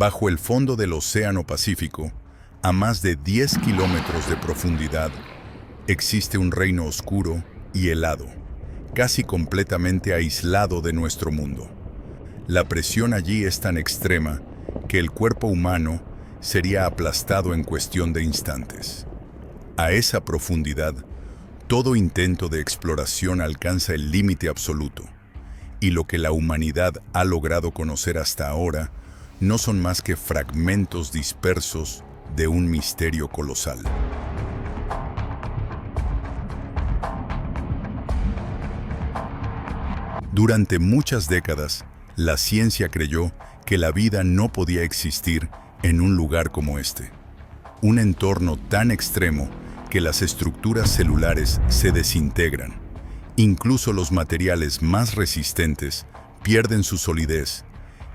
Bajo el fondo del Océano Pacífico, a más de 10 kilómetros de profundidad, existe un reino oscuro y helado, casi completamente aislado de nuestro mundo. La presión allí es tan extrema que el cuerpo humano sería aplastado en cuestión de instantes. A esa profundidad, todo intento de exploración alcanza el límite absoluto, y lo que la humanidad ha logrado conocer hasta ahora no son más que fragmentos dispersos de un misterio colosal. Durante muchas décadas, la ciencia creyó que la vida no podía existir en un lugar como este. Un entorno tan extremo que las estructuras celulares se desintegran. Incluso los materiales más resistentes pierden su solidez,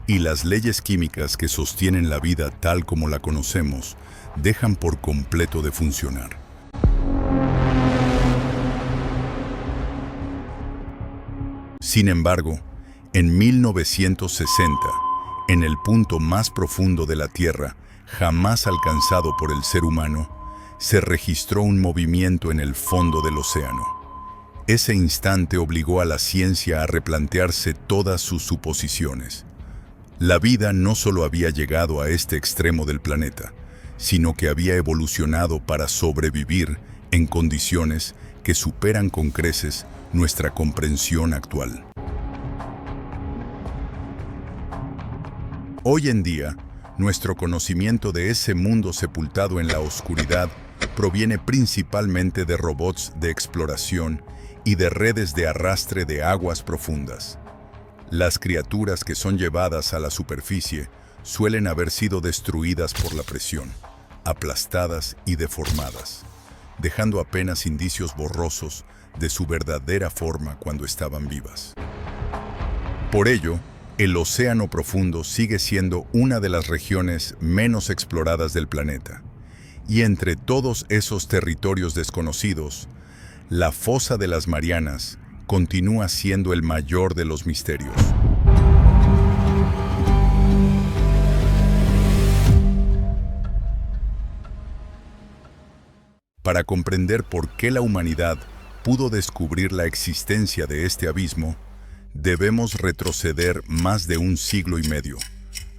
y las leyes químicas que sostienen la vida tal como la conocemos dejan por completo de funcionar. Sin embargo, en 1960, en el punto más profundo de la Tierra, jamás alcanzado por el ser humano, se registró un movimiento en el fondo del océano. Ese instante obligó a la ciencia a replantearse todas sus suposiciones. La vida no solo había llegado a este extremo del planeta, sino que había evolucionado para sobrevivir en condiciones que superan con creces nuestra comprensión actual. Hoy en día, nuestro conocimiento de ese mundo sepultado en la oscuridad proviene principalmente de robots de exploración y de redes de arrastre de aguas profundas. Las criaturas que son llevadas a la superficie suelen haber sido destruidas por la presión, aplastadas y deformadas, dejando apenas indicios borrosos de su verdadera forma cuando estaban vivas. Por ello, el océano profundo sigue siendo una de las regiones menos exploradas del planeta. Y entre todos esos territorios desconocidos, la fosa de las Marianas continúa siendo el mayor de los misterios. Para comprender por qué la humanidad pudo descubrir la existencia de este abismo, debemos retroceder más de un siglo y medio,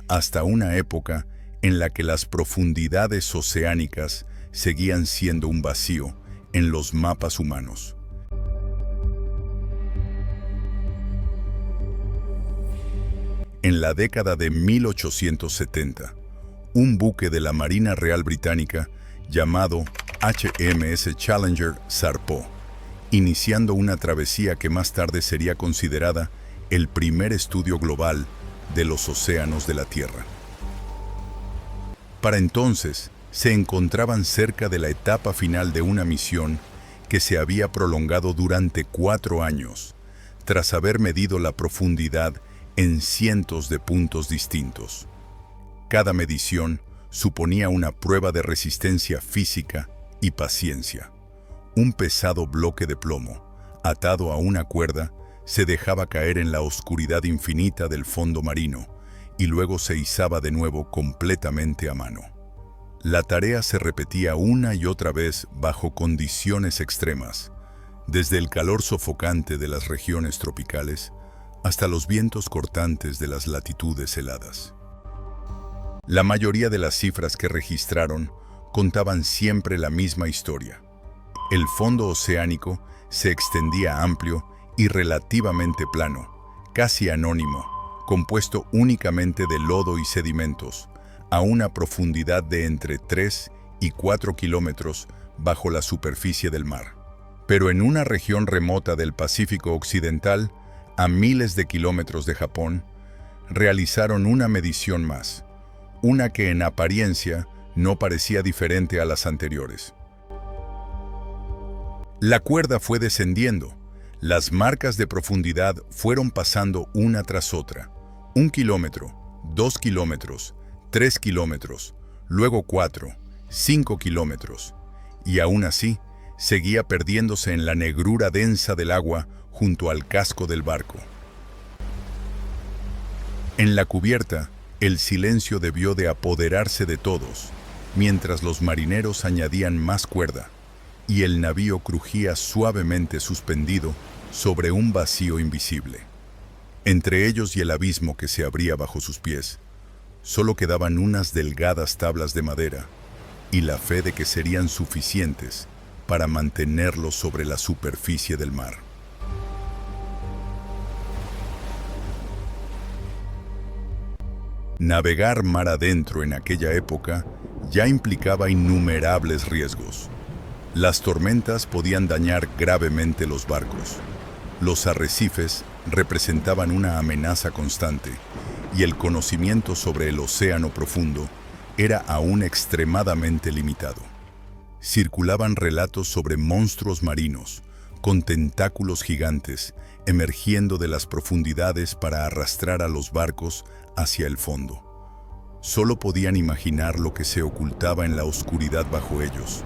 hasta una época en la que las profundidades oceánicas seguían siendo un vacío en los mapas humanos. En la década de 1870, un buque de la Marina Real Británica llamado HMS Challenger zarpó, iniciando una travesía que más tarde sería considerada el primer estudio global de los océanos de la Tierra. Para entonces, se encontraban cerca de la etapa final de una misión que se había prolongado durante 4 años, tras haber medido la profundidad en cientos de puntos distintos. Cada medición suponía una prueba de resistencia física y paciencia. Un pesado bloque de plomo, atado a una cuerda, se dejaba caer en la oscuridad infinita del fondo marino y luego se izaba de nuevo completamente a mano. La tarea se repetía una y otra vez bajo condiciones extremas, desde el calor sofocante de las regiones tropicales hasta los vientos cortantes de las latitudes heladas. La mayoría de las cifras que registraron contaban siempre la misma historia. El fondo oceánico se extendía amplio y relativamente plano, casi anónimo, compuesto únicamente de lodo y sedimentos, a una profundidad de entre 3 y 4 kilómetros bajo la superficie del mar. Pero en una región remota del Pacífico Occidental, a miles de kilómetros de Japón, realizaron una medición más, una que en apariencia no parecía diferente a las anteriores. La cuerda fue descendiendo, las marcas de profundidad fueron pasando una tras otra, 1 kilómetro, 2 kilómetros, 3 kilómetros, luego 4, 5 kilómetros, y aún así seguía perdiéndose en la negrura densa del agua junto al casco del barco. En la cubierta, El silencio debió de apoderarse de todos, mientras los marineros añadían más cuerda, y el navío crujía suavemente suspendido sobre un vacío invisible. Entre ellos y el abismo que se abría bajo sus pies, solo quedaban unas delgadas tablas de madera y la fe de que serían suficientes para mantenerlos sobre la superficie del mar. Navegar mar adentro en aquella época ya implicaba innumerables riesgos. Las tormentas podían dañar gravemente los barcos. Los arrecifes representaban una amenaza constante y el conocimiento sobre el océano profundo era aún extremadamente limitado. Circulaban relatos sobre monstruos marinos, con tentáculos gigantes, emergiendo de las profundidades para arrastrar a los barcos hacia el fondo. Solo podían imaginar lo que se ocultaba en la oscuridad bajo ellos,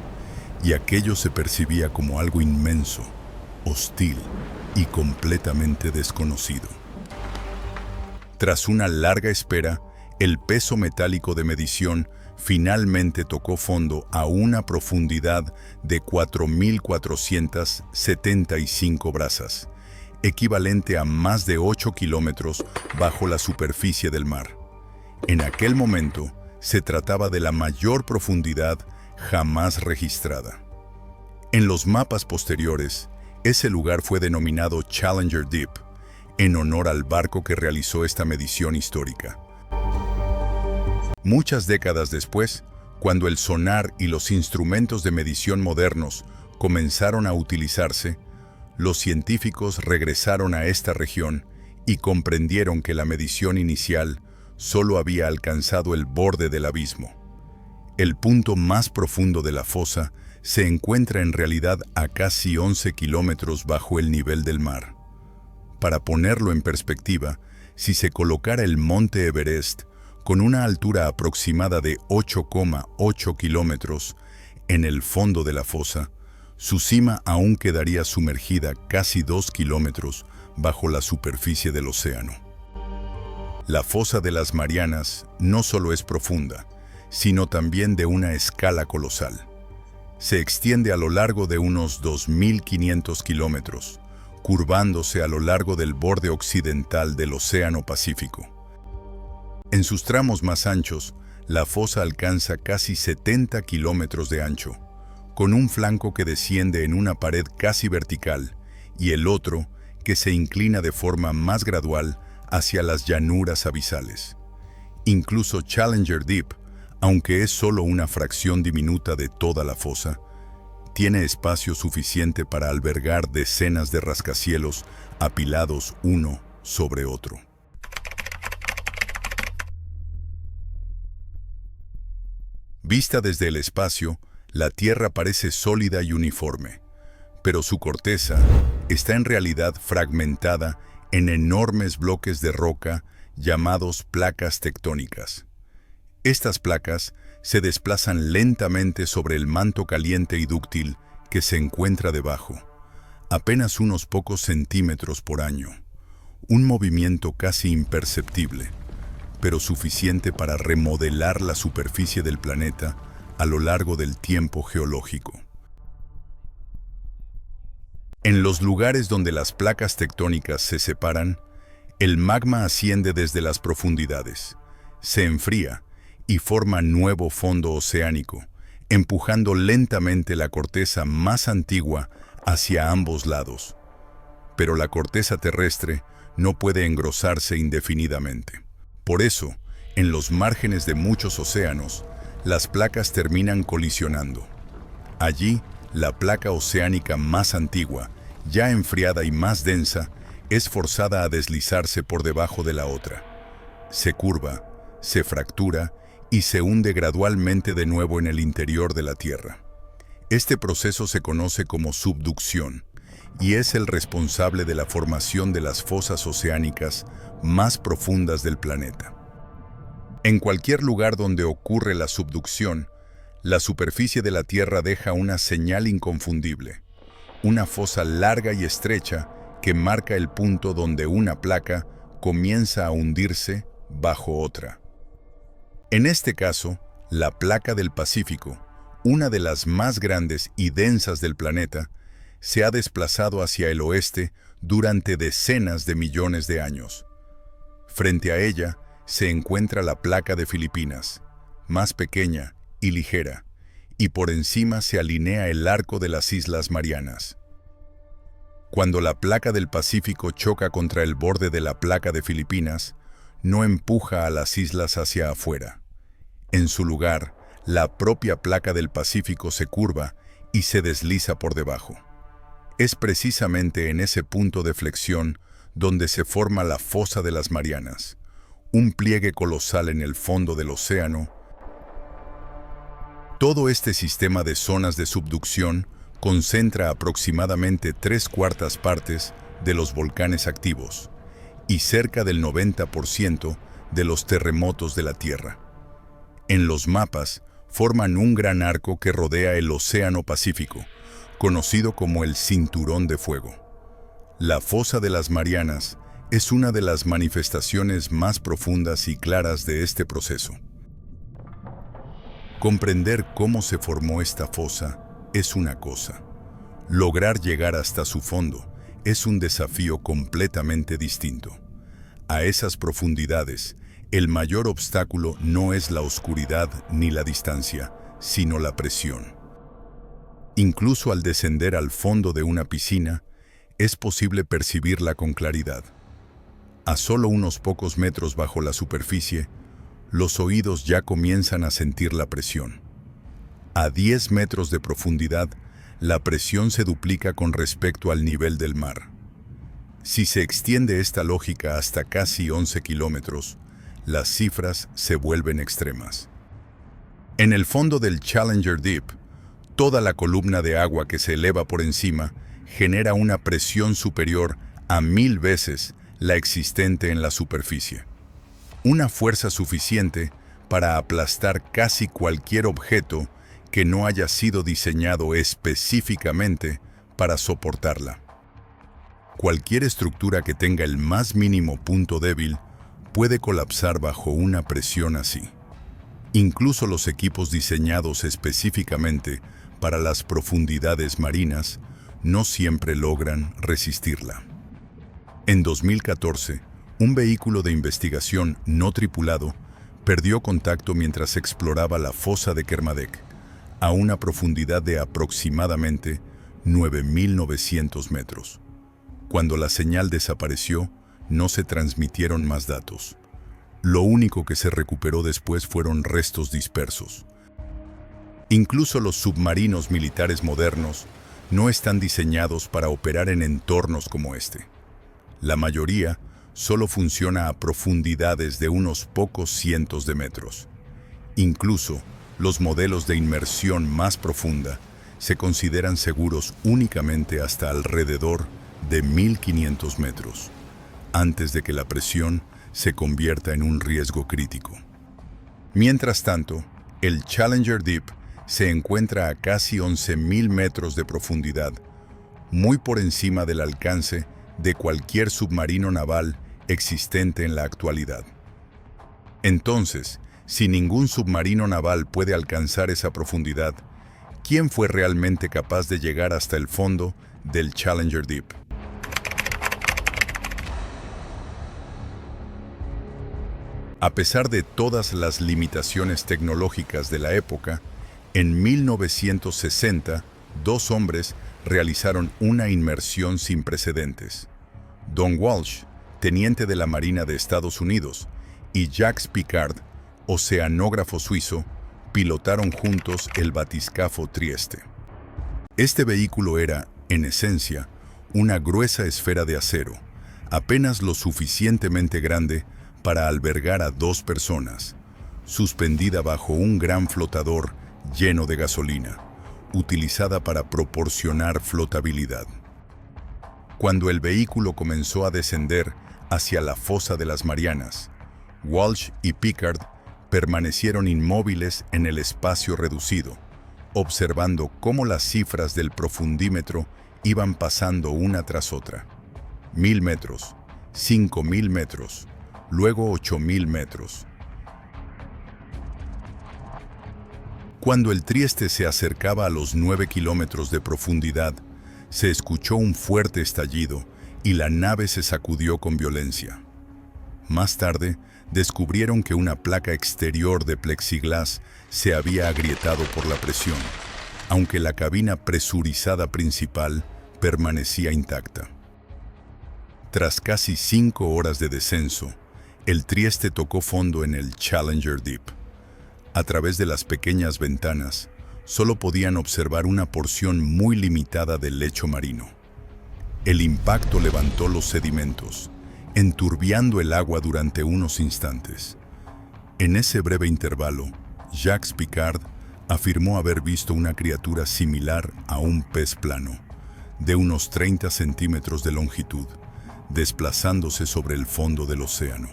y aquello se percibía como algo inmenso, hostil y completamente desconocido. Tras una larga espera, el peso metálico de medición finalmente tocó fondo a una profundidad de 4.475 brazas, equivalente a más de 8 kilómetros bajo la superficie del mar. En aquel momento, se trataba de la mayor profundidad jamás registrada. En los mapas posteriores, ese lugar fue denominado Challenger Deep, en honor al barco que realizó esta medición histórica. Muchas décadas después, cuando el sonar y los instrumentos de medición modernos comenzaron a utilizarse, los científicos regresaron a esta región y comprendieron que la medición inicial solo había alcanzado el borde del abismo. El punto más profundo de la fosa se encuentra en realidad a casi 11 kilómetros bajo el nivel del mar. Para ponerlo en perspectiva, si se colocara el monte Everest con una altura aproximada de 8,8 kilómetros en el fondo de la fosa, su cima aún quedaría sumergida casi 2 kilómetros bajo la superficie del océano. La fosa de las Marianas no solo es profunda, sino también de una escala colosal. Se extiende a lo largo de unos 2.500 kilómetros, curvándose a lo largo del borde occidental del Océano Pacífico. En sus tramos más anchos, la fosa alcanza casi 70 kilómetros de ancho, con un flanco que desciende en una pared casi vertical y el otro que se inclina de forma más gradual hacia las llanuras abisales. Incluso Challenger Deep, aunque es solo una fracción diminuta de toda la fosa, tiene espacio suficiente para albergar decenas de rascacielos apilados uno sobre otro. Vista desde el espacio, la Tierra parece sólida y uniforme, pero su corteza está en realidad fragmentada en enormes bloques de roca llamados placas tectónicas. Estas placas se desplazan lentamente sobre el manto caliente y dúctil que se encuentra debajo, apenas unos pocos centímetros por año, un movimiento casi imperceptible, pero suficiente para remodelar la superficie del planeta a lo largo del tiempo geológico. En los lugares donde las placas tectónicas se separan, el magma asciende desde las profundidades, se enfría y forma nuevo fondo oceánico, empujando lentamente la corteza más antigua hacia ambos lados. Pero la corteza terrestre no puede engrosarse indefinidamente. Por eso, en los márgenes de muchos océanos, las placas terminan colisionando. Allí, la placa oceánica más antigua, ya enfriada y más densa, es forzada a deslizarse por debajo de la otra. Se curva, se fractura y se hunde gradualmente de nuevo en el interior de la Tierra. Este proceso se conoce como subducción y es el responsable de la formación de las fosas oceánicas más profundas del planeta. En cualquier lugar donde ocurre la subducción, la superficie de la Tierra deja una señal inconfundible, una fosa larga y estrecha que marca el punto donde una placa comienza a hundirse bajo otra. En este caso, la placa del Pacífico, una de las más grandes y densas del planeta, se ha desplazado hacia el oeste durante decenas de millones de años. Frente a ella se encuentra la placa de Filipinas, más pequeña y ligera, y por encima se alinea el arco de las Islas Marianas. Cuando la placa del Pacífico choca contra el borde de la placa de Filipinas, no empuja a las islas hacia afuera. En su lugar, la propia placa del Pacífico se curva y se desliza por debajo. Es precisamente en ese punto de flexión donde se forma la fosa de las Marianas, un pliegue colosal en el fondo del océano. Todo este sistema de zonas de subducción concentra aproximadamente 3/4 partes de los volcanes activos y cerca del 90% de los terremotos de la Tierra. En los mapas, forman un gran arco que rodea el Océano Pacífico, conocido como el Cinturón de Fuego. La fosa de las Marianas es una de las manifestaciones más profundas y claras de este proceso. Comprender cómo se formó esta fosa es una cosa. Lograr llegar hasta su fondo es un desafío completamente distinto. A esas profundidades, el mayor obstáculo no es la oscuridad ni la distancia, sino la presión. Incluso al descender al fondo de una piscina, es posible percibirla con claridad. A solo unos pocos metros bajo la superficie, los oídos ya comienzan a sentir la presión. A 10 metros de profundidad, la presión se duplica con respecto al nivel del mar. Si se extiende esta lógica hasta casi 11 kilómetros, las cifras se vuelven extremas. En el fondo del Challenger Deep, toda la columna de agua que se eleva por encima genera una presión superior a 1000 veces la existente en la superficie. Una fuerza suficiente para aplastar casi cualquier objeto que no haya sido diseñado específicamente para soportarla. Cualquier estructura que tenga el más mínimo punto débil puede colapsar bajo una presión así. Incluso los equipos diseñados específicamente para las profundidades marinas no siempre logran resistirla. En 2014, un vehículo de investigación no tripulado perdió contacto mientras exploraba la fosa de Kermadec, a una profundidad de aproximadamente 9.900 metros. Cuando la señal desapareció, no se transmitieron más datos. Lo único que se recuperó después fueron restos dispersos. Incluso los submarinos militares modernos no están diseñados para operar en entornos como este. La mayoría solo funciona a profundidades de unos pocos cientos de metros. Incluso los modelos de inmersión más profunda se consideran seguros únicamente hasta alrededor de 1500 metros, antes de que la presión se convierta en un riesgo crítico. Mientras tanto, el Challenger Deep se encuentra a casi 11.000 metros de profundidad, muy por encima del alcance de cualquier submarino naval existente en la actualidad. Entonces, si ningún submarino naval puede alcanzar esa profundidad, ¿quién fue realmente capaz de llegar hasta el fondo del Challenger Deep? A pesar de todas las limitaciones tecnológicas de la época, en 1960, 2 hombres realizaron una inmersión sin precedentes. Don Walsh, teniente de la Marina de Estados Unidos, y Jacques Piccard, oceanógrafo suizo, pilotaron juntos el batiscafo Trieste. Este vehículo era, en esencia, una gruesa esfera de acero, apenas lo suficientemente grande para albergar a 2 personas, suspendida bajo un gran flotador lleno de gasolina, utilizada para proporcionar flotabilidad. Cuando el vehículo comenzó a descender hacia la fosa de las Marianas, Walsh y Piccard permanecieron inmóviles en el espacio reducido, observando cómo las cifras del profundímetro iban pasando una tras otra. 1000 metros, 5000 metros, luego 8000 metros. Cuando el Trieste se acercaba a los 9 kilómetros de profundidad, se escuchó un fuerte estallido y la nave se sacudió con violencia. Más tarde, descubrieron que una placa exterior de plexiglás se había agrietado por la presión, aunque la cabina presurizada principal permanecía intacta. Tras casi 5 horas de descenso, el Trieste tocó fondo en el Challenger Deep. A través de las pequeñas ventanas, solo podían observar una porción muy limitada del lecho marino. El impacto levantó los sedimentos, enturbiando el agua durante unos instantes. En ese breve intervalo, Jacques Piccard afirmó haber visto una criatura similar a un pez plano, de unos 30 centímetros de longitud, desplazándose sobre el fondo del océano.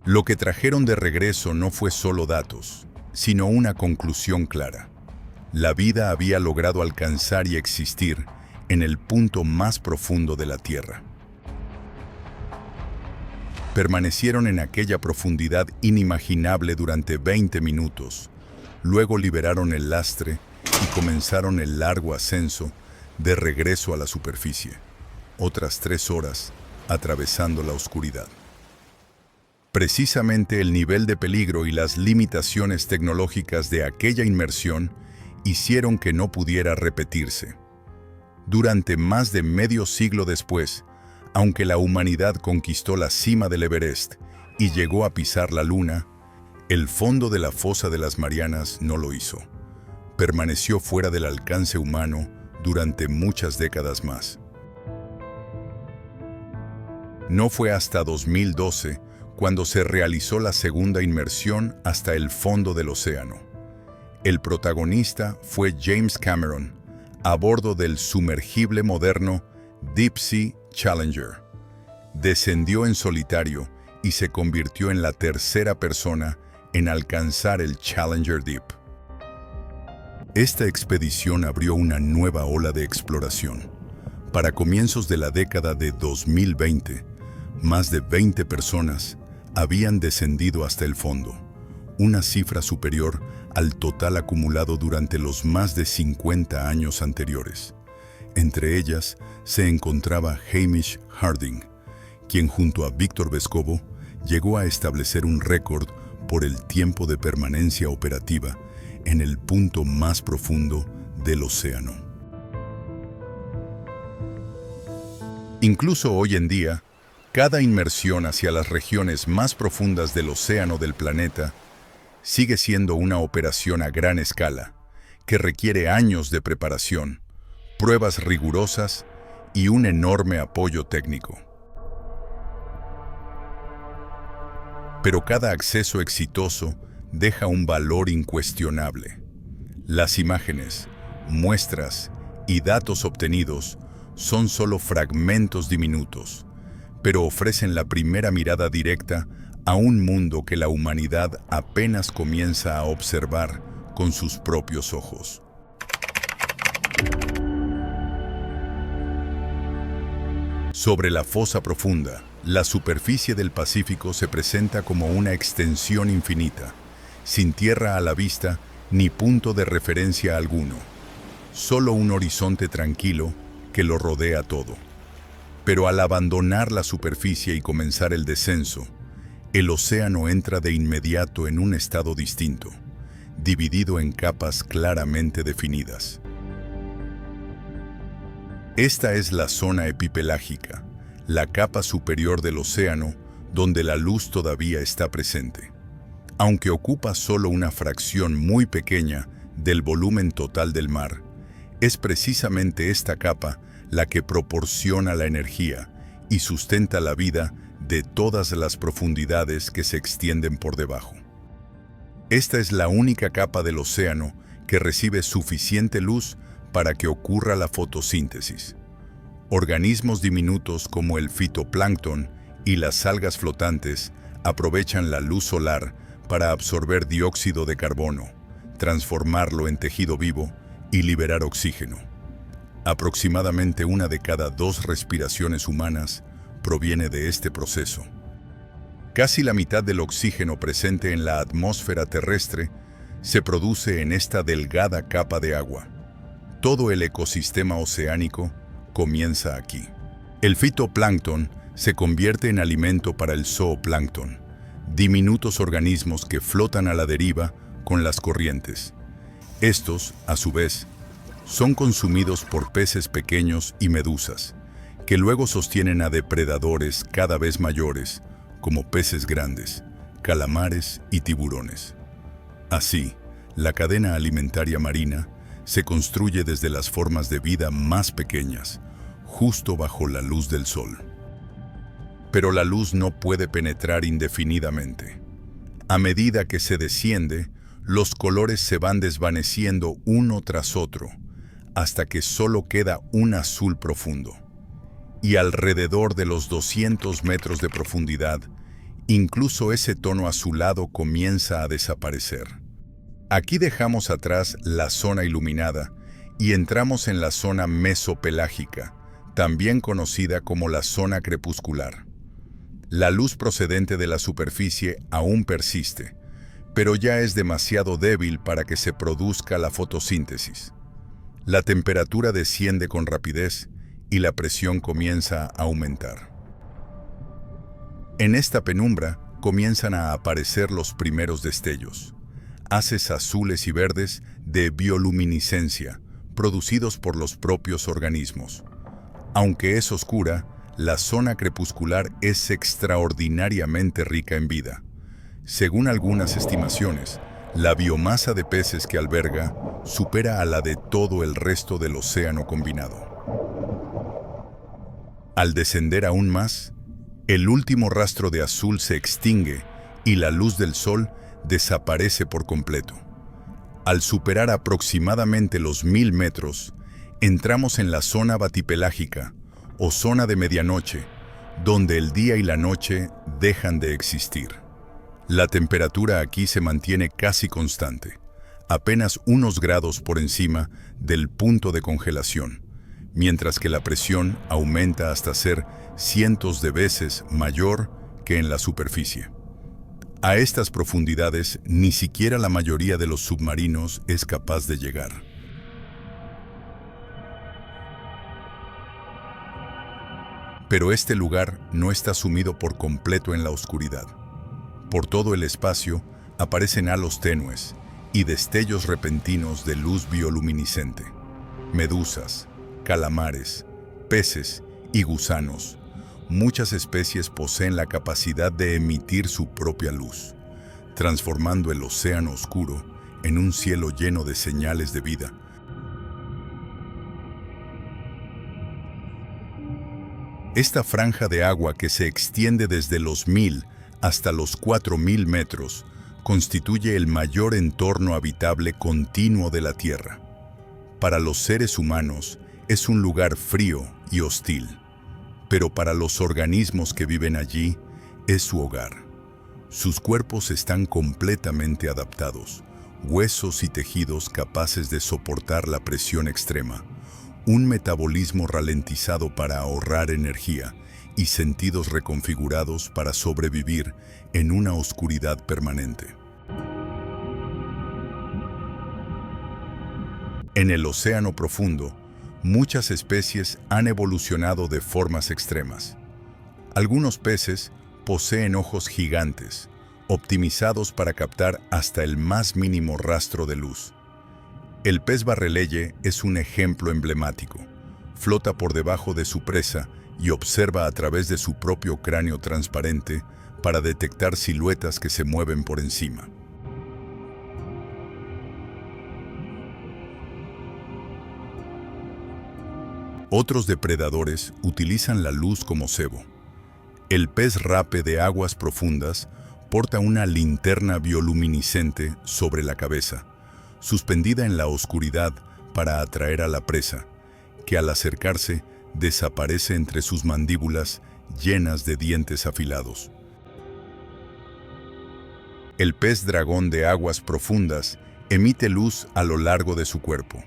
Lo que trajeron de regreso no fue solo datos, sino una conclusión clara. La vida había logrado alcanzar y existir en el punto más profundo de la Tierra. Permanecieron en aquella profundidad inimaginable durante 20 minutos. Luego liberaron el lastre y comenzaron el largo ascenso de regreso a la superficie. Otras 3 horas atravesando la oscuridad. Precisamente el nivel de peligro y las limitaciones tecnológicas de aquella inmersión hicieron que no pudiera repetirse. Durante más de medio siglo después, aunque la humanidad conquistó la cima del Everest y llegó a pisar la Luna, el fondo de la fosa de las Marianas no lo hizo. Permaneció fuera del alcance humano durante muchas décadas más. No fue hasta 2012 cuando se realizó la segunda inmersión hasta el fondo del océano. El protagonista fue James Cameron, a bordo del sumergible moderno Deep Sea Challenger. Descendió en solitario y se convirtió en la tercera persona en alcanzar el Challenger Deep. Esta expedición abrió una nueva ola de exploración. Para comienzos de la década de 2020, más de 20 personas habían descendido hasta el fondo, una cifra superior al total acumulado durante los más de 50 años anteriores. Entre ellas se encontraba Hamish Harding, quien junto a Víctor Vescovo llegó a establecer un récord por el tiempo de permanencia operativa en el punto más profundo del océano. Incluso hoy en día, cada inmersión hacia las regiones más profundas del océano del planeta sigue siendo una operación a gran escala que requiere años de preparación, pruebas rigurosas y un enorme apoyo técnico. Pero cada acceso exitoso deja un valor incuestionable. Las imágenes, muestras y datos obtenidos son solo fragmentos diminutos, pero ofrecen la primera mirada directa a un mundo que la humanidad apenas comienza a observar con sus propios ojos. Sobre la fosa profunda, la superficie del Pacífico se presenta como una extensión infinita, sin tierra a la vista ni punto de referencia alguno, solo un horizonte tranquilo que lo rodea todo. Pero al abandonar la superficie y comenzar el descenso, el océano entra de inmediato en un estado distinto, dividido en capas claramente definidas. Esta es la zona epipelágica, la capa superior del océano donde la luz todavía está presente. Aunque ocupa solo una fracción muy pequeña del volumen total del mar, es precisamente esta capa la que proporciona la energía y sustenta la vida de todas las profundidades que se extienden por debajo. Esta es la única capa del océano que recibe suficiente luz para que ocurra la fotosíntesis. Organismos diminutos como el fitoplancton y las algas flotantes aprovechan la luz solar para absorber dióxido de carbono, transformarlo en tejido vivo y liberar oxígeno. Aproximadamente 1 de cada 2 respiraciones humanas proviene de este proceso. Casi la mitad del oxígeno presente en la atmósfera terrestre se produce en esta delgada capa de agua. Todo el ecosistema oceánico comienza aquí. El fitoplancton se convierte en alimento para el zooplancton, diminutos organismos que flotan a la deriva con las corrientes. Estos, a su vez, son consumidos por peces pequeños y medusas, que luego sostienen a depredadores cada vez mayores, como peces grandes, calamares y tiburones. Así, la cadena alimentaria marina se construye desde las formas de vida más pequeñas, justo bajo la luz del sol. Pero la luz no puede penetrar indefinidamente. A medida que se desciende, los colores se van desvaneciendo uno tras otro, hasta que solo queda un azul profundo. Y alrededor de los 200 metros de profundidad, incluso ese tono azulado comienza a desaparecer. Aquí dejamos atrás la zona iluminada y entramos en la zona mesopelágica, también conocida como la zona crepuscular. La luz procedente de la superficie aún persiste, pero ya es demasiado débil para que se produzca la fotosíntesis. La temperatura desciende con rapidez y la presión comienza a aumentar. En esta penumbra comienzan a aparecer los primeros destellos, haces azules y verdes de bioluminiscencia, producidos por los propios organismos. Aunque es oscura, la zona crepuscular es extraordinariamente rica en vida. Según algunas estimaciones, la biomasa de peces que alberga supera a la de todo el resto del océano combinado. Al descender aún más, el último rastro de azul se extingue y la luz del sol desaparece por completo. Al superar aproximadamente los 1000 metros, entramos en la zona batipelágica, o zona de medianoche, donde el día y la noche dejan de existir. La temperatura aquí se mantiene casi constante, apenas unos grados por encima del punto de congelación, mientras que la presión aumenta hasta ser cientos de veces mayor que en la superficie. A estas profundidades ni siquiera la mayoría de los submarinos es capaz de llegar. Pero este lugar no está sumido por completo en la oscuridad. Por todo el espacio aparecen halos tenues y destellos repentinos de luz bioluminiscente. Medusas, calamares, peces y gusanos. Muchas especies poseen la capacidad de emitir su propia luz, transformando el océano oscuro en un cielo lleno de señales de vida. Esta franja de agua que se extiende desde los 1000 hasta los 4000 metros constituye el mayor entorno habitable continuo de la Tierra. Para los seres humanos es un lugar frío y hostil, pero para los organismos que viven allí es su hogar. Sus cuerpos están completamente adaptados, huesos y tejidos capaces de soportar la presión extrema, un metabolismo ralentizado para ahorrar energía y sentidos reconfigurados para sobrevivir en una oscuridad permanente. En el océano profundo, muchas especies han evolucionado de formas extremas. Algunos peces poseen ojos gigantes, optimizados para captar hasta el más mínimo rastro de luz. El pez barreleye es un ejemplo emblemático. Flota por debajo de su presa y observa a través de su propio cráneo transparente para detectar siluetas que se mueven por encima. Otros depredadores utilizan la luz como cebo. El pez rape de aguas profundas porta una linterna bioluminiscente sobre la cabeza, suspendida en la oscuridad para atraer a la presa, que al acercarse desaparece entre sus mandíbulas llenas de dientes afilados. El pez dragón de aguas profundas emite luz a lo largo de su cuerpo,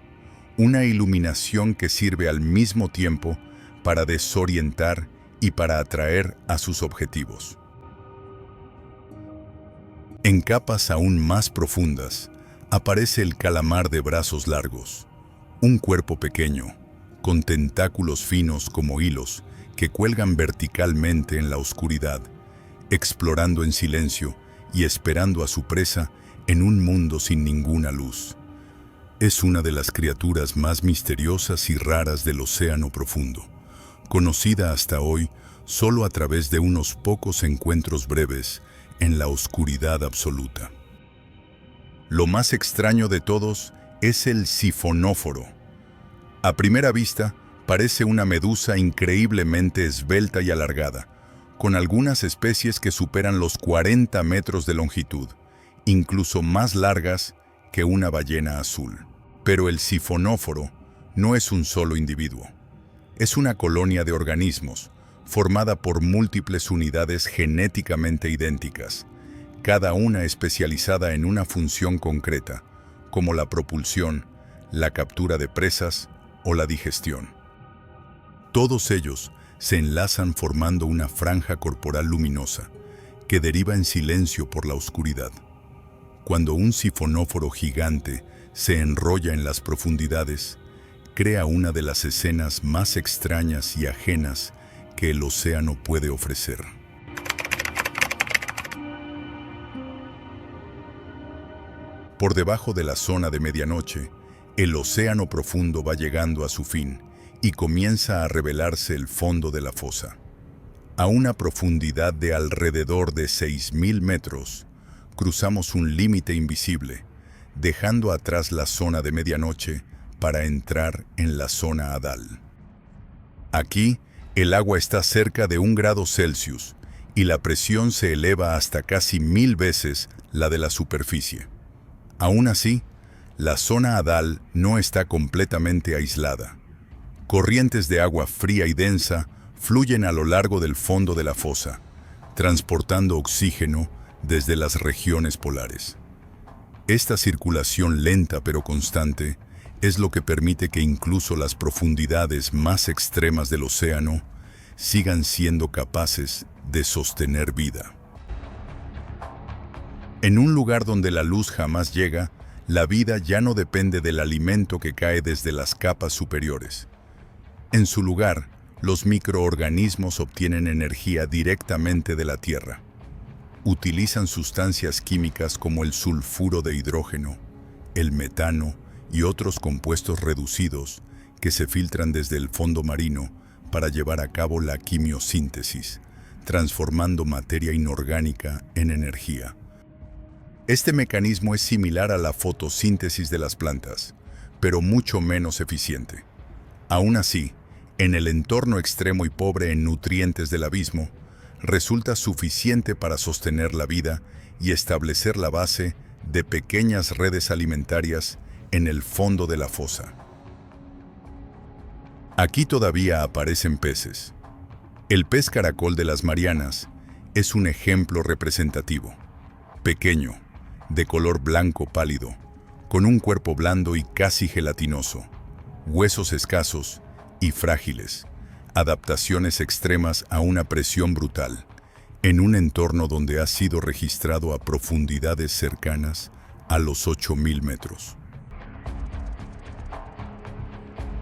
una iluminación que sirve al mismo tiempo para desorientar y para atraer a sus objetivos. En capas aún más profundas, aparece el calamar de brazos largos, un cuerpo pequeño, con tentáculos finos como hilos que cuelgan verticalmente en la oscuridad, explorando en silencio y esperando a su presa en un mundo sin ninguna luz. Es una de las criaturas más misteriosas y raras del océano profundo, conocida hasta hoy solo a través de unos pocos encuentros breves en la oscuridad absoluta. Lo más extraño de todos es el sifonóforo. A primera vista, parece una medusa increíblemente esbelta y alargada, con algunas especies que superan los 40 metros de longitud, incluso más largas que una ballena azul. Pero el sifonóforo no es un solo individuo. Es una colonia de organismos, formada por múltiples unidades genéticamente idénticas, cada una especializada en una función concreta, como la propulsión, la captura de presas o la digestión. Todos ellos se enlazan formando una franja corporal luminosa que deriva en silencio por la oscuridad. Cuando un sifonóforo gigante se enrolla en las profundidades, crea una de las escenas más extrañas y ajenas que el océano puede ofrecer. Por debajo de la zona de medianoche, el océano profundo va llegando a su fin y comienza a revelarse el fondo de la fosa. A una profundidad de alrededor de 6.000 metros, cruzamos un límite invisible, dejando atrás la zona de medianoche para entrar en la zona hadal. Aquí, el agua está cerca de 1 grado Celsius y la presión se eleva hasta casi 1000 veces la de la superficie. Aún así, la zona hadal no está completamente aislada. Corrientes de agua fría y densa fluyen a lo largo del fondo de la fosa, transportando oxígeno desde las regiones polares. Esta circulación lenta pero constante es lo que permite que incluso las profundidades más extremas del océano sigan siendo capaces de sostener vida. En un lugar donde la luz jamás llega, la vida ya no depende del alimento que cae desde las capas superiores. En su lugar, los microorganismos obtienen energía directamente de la tierra. Utilizan sustancias químicas como el sulfuro de hidrógeno, el metano y otros compuestos reducidos que se filtran desde el fondo marino para llevar a cabo la quimiosíntesis, transformando materia inorgánica en energía. Este mecanismo es similar a la fotosíntesis de las plantas, pero mucho menos eficiente. Aún así, en el entorno extremo y pobre en nutrientes del abismo, resulta suficiente para sostener la vida y establecer la base de pequeñas redes alimentarias en el fondo de la fosa. Aquí todavía aparecen peces. El pez caracol de las Marianas es un ejemplo representativo. Pequeño, de color blanco pálido, con un cuerpo blando y casi gelatinoso, huesos escasos y frágiles, adaptaciones extremas a una presión brutal, en un entorno donde ha sido registrado a profundidades cercanas a los 8.000 metros.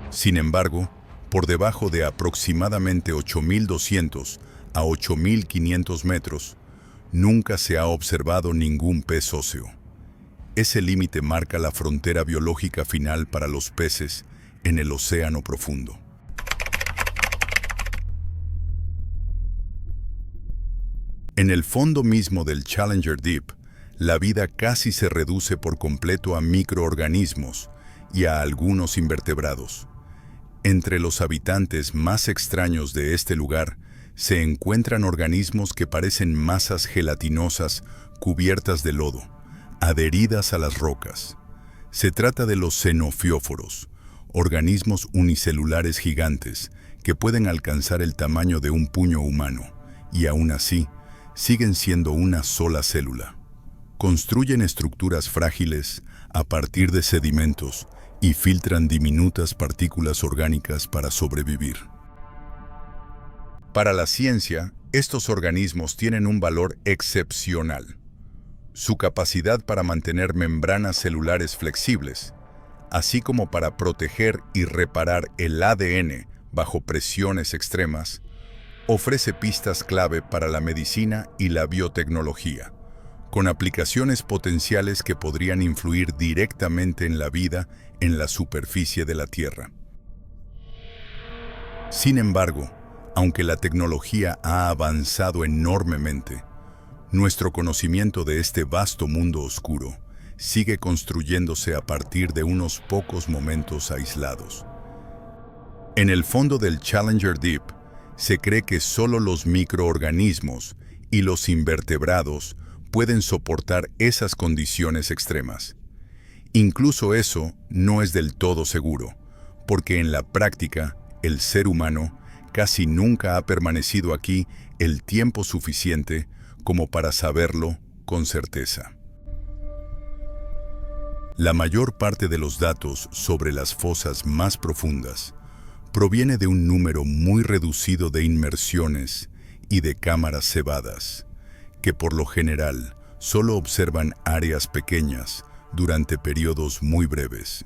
Sin embargo, por debajo de aproximadamente 8.200 a 8.500 metros, nunca se ha observado ningún pez óseo. Ese límite marca la frontera biológica final para los peces en el océano profundo. En el fondo mismo del Challenger Deep, la vida casi se reduce por completo a microorganismos y a algunos invertebrados. Entre los habitantes más extraños de este lugar se encuentran organismos que parecen masas gelatinosas cubiertas de lodo, adheridas a las rocas. Se trata de los xenofióforos, organismos unicelulares gigantes que pueden alcanzar el tamaño de un puño humano y aún así siguen siendo una sola célula. Construyen estructuras frágiles a partir de sedimentos y filtran diminutas partículas orgánicas para sobrevivir. Para la ciencia, estos organismos tienen un valor excepcional. su capacidad para mantener membranas celulares flexibles, así como para proteger y reparar el ADN bajo presiones extremas, ofrece pistas clave para la medicina y la biotecnología, con aplicaciones potenciales que podrían influir directamente en la vida en la superficie de la Tierra. Sin embargo, aunque la tecnología ha avanzado enormemente, nuestro conocimiento de este vasto mundo oscuro sigue construyéndose a partir de unos pocos momentos aislados. En el fondo del Challenger Deep, se cree que solo los microorganismos y los invertebrados pueden soportar esas condiciones extremas. Incluso eso no es del todo seguro, porque en la práctica, el ser humano casi nunca ha permanecido aquí el tiempo suficiente como para saberlo con certeza. La mayor parte de los datos sobre las fosas más profundas proviene de un número muy reducido de inmersiones y de cámaras cebadas, que por lo general solo observan áreas pequeñas durante periodos muy breves.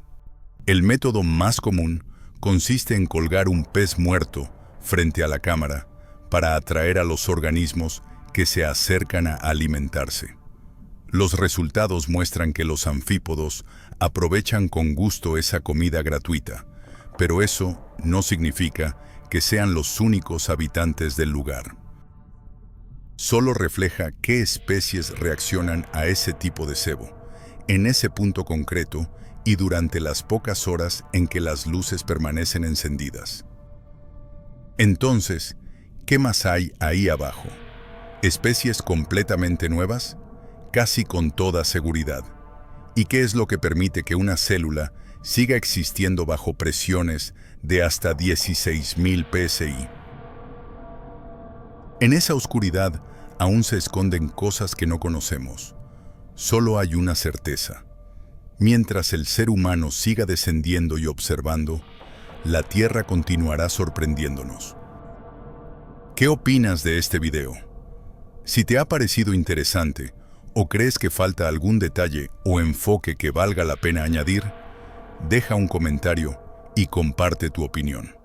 El método más común consiste en colgar un pez muerto frente a la cámara para atraer a los organismos que se acercan a alimentarse. Los resultados muestran que los anfípodos aprovechan con gusto esa comida gratuita, pero eso no significa que sean los únicos habitantes del lugar. Solo refleja qué especies reaccionan a ese tipo de cebo, en ese punto concreto y durante las pocas horas en que las luces permanecen encendidas. Entonces, ¿qué más hay ahí abajo? ¿Especies completamente nuevas? Casi con toda seguridad. ¿Y qué es lo que permite que una célula siga existiendo bajo presiones de hasta 16.000 psi? En esa oscuridad aún se esconden cosas que no conocemos. Solo hay una certeza. Mientras el ser humano siga descendiendo y observando, la Tierra continuará sorprendiéndonos. ¿Qué opinas de este video? Si te ha parecido interesante o crees que falta algún detalle o enfoque que valga la pena añadir, deja un comentario y comparte tu opinión.